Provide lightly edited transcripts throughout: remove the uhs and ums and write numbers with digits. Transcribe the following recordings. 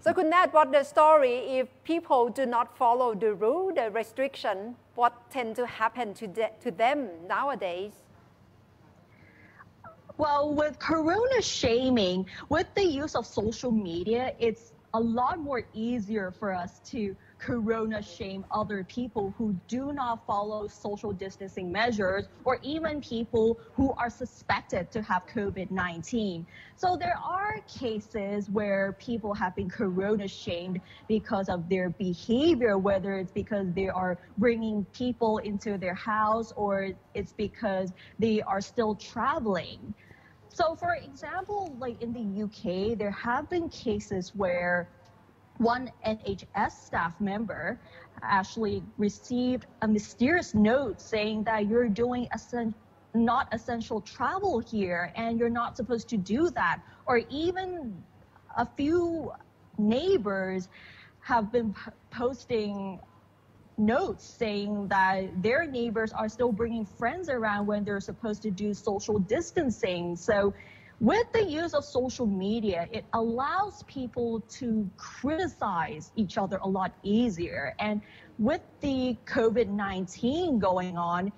So could Nat, what the story if people do not follow the rule, the restriction, what tend to happen to them nowadays? Well, with corona shaming, with the use of social media, it's a lot more easier for us to corona shame other people who do not follow social distancing measures or even people who are suspected to have COVID-19. So there are cases where people have been corona shamed because of their behavior, whether it's because they are bringing people into their house or it's because they are still traveling. So for example, like in the UK, there have been cases where one NHS staff member actually received a mysterious note saying that you're doing not essential travel here and you're not supposed to do that. Or even a few neighbors have been posting notes saying that their neighbors are still bringing friends around when they're supposed to do social distancing. So with the use of social media, it allows people to criticize each other a lot easier. And with the COVID-19 going on,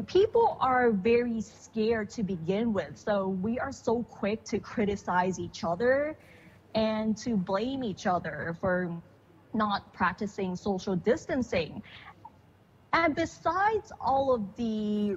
people are very scared to begin with. So we are so quick to criticize each other and to blame each other for not practicing social distancing. And besides all of the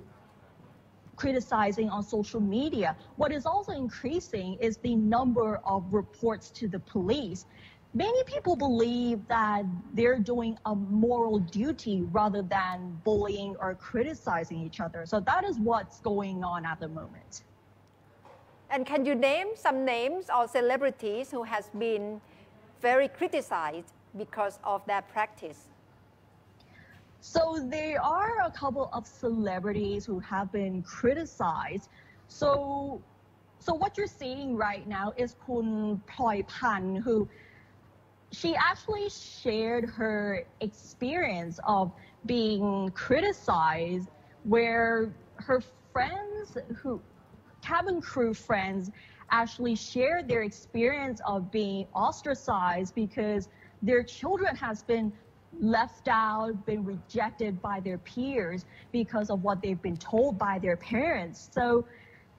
criticizing on social media, what is also increasing is the number of reports to the police. Many people believe that they're doing a moral duty rather than bullying or criticizing each other. So that is what's going on at the moment. And can you name some names or celebrities who has been very criticized because of their practice? So there are a couple of celebrities who have been criticized. So what you're seeing right now is Kun Ploi Pan, who she actually shared her experience of being criticized, where her friends, cabin crew friends, actually shared their experience of being ostracized because their children has been left out, been rejected by their peers because of what they've been told by their parents. So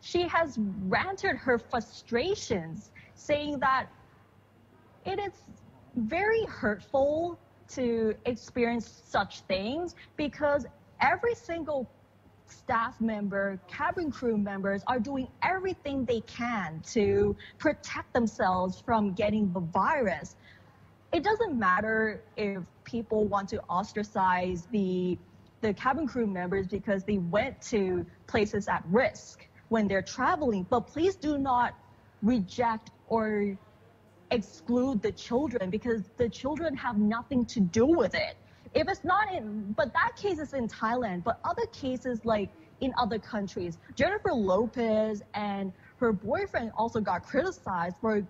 she has ranted her frustrations, saying that it is very hurtful to experience such things because every single staff member, cabin crew members are doing everything they can to protect themselves from getting the virus. It doesn't matter if people want to ostracize the cabin crew members because they went to places at risk when they're traveling, but please do not reject or exclude the children because the children have nothing to do with it. If it's not but that case is in Thailand, but other cases like in other countries, Jennifer Lopez and her boyfriend also got criticized for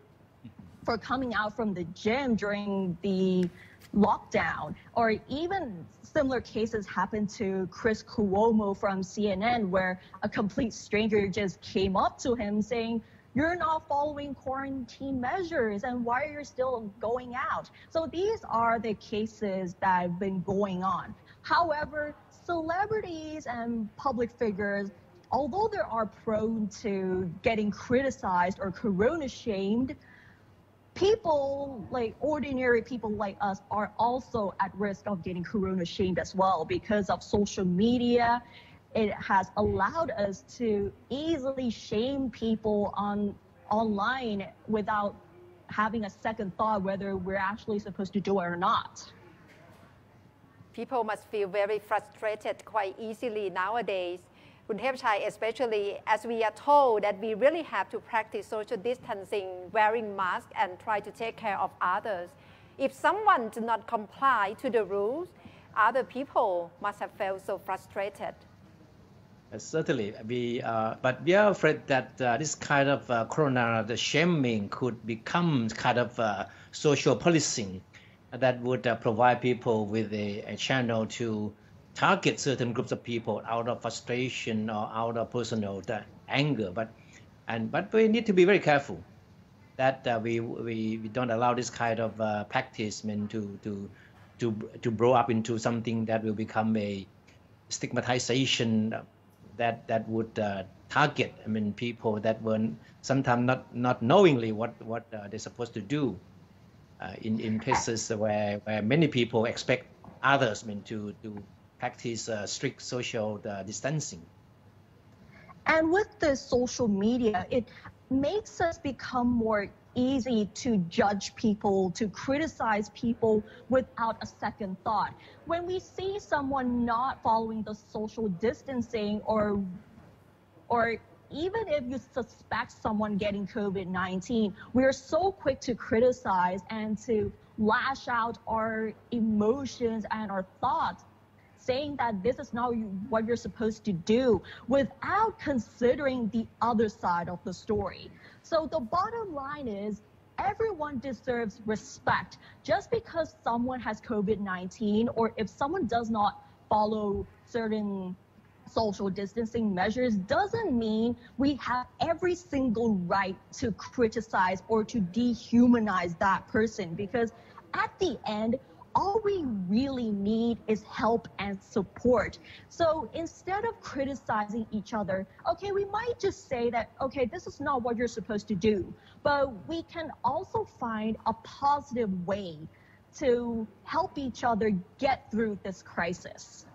coming out from the gym during the lockdown, or even similar cases happened to Chris Cuomo from CNN, where a complete stranger just came up to him saying, "You're not following quarantine measures, and why are you still going out?" So these are the cases that have been going on. However, celebrities and public figures, although they are prone to getting criticized or corona shamed, people like ordinary people like us are also at risk of getting corona shamed as well because of social media. It has allowed us to easily shame people online without having a second thought whether we're actually supposed to do it or not. People must feel very frustrated quite easily nowadays. Kunthepchai, especially as we are told that we really have to practice social distancing, wearing masks and try to take care of others. If someone does not comply to the rules, other people must have felt so frustrated. Certainly, but we are afraid that this kind of corona, the shaming could become kind of social policing that would provide people with a channel to target certain groups of people out of frustration or out of personal anger. But we need to be very careful that we don't allow this kind of practice, I mean, to grow up into something that will become a stigmatization that would target, I mean, people that were sometimes not knowingly what they're supposed to do in places where many people expect others, I mean, to practice strict social distancing. And with the social media, it makes us become more easy to judge people, to criticize people without a second thought. When we see someone not following the social distancing, or even if you suspect someone getting COVID-19, we are so quick to criticize and to lash out our emotions and our thoughts, saying that this is not what you're supposed to do, without considering the other side of the story. So the bottom line is, everyone deserves respect. Just because someone has COVID-19, or if someone does not follow certain social distancing measures, doesn't mean we have every single right to criticize or to dehumanize that person, because at the end, all we really need is help and support. So instead of criticizing each other, okay, we might just say that, okay, this is not what you're supposed to do, but we can also find a positive way to help each other get through this crisis.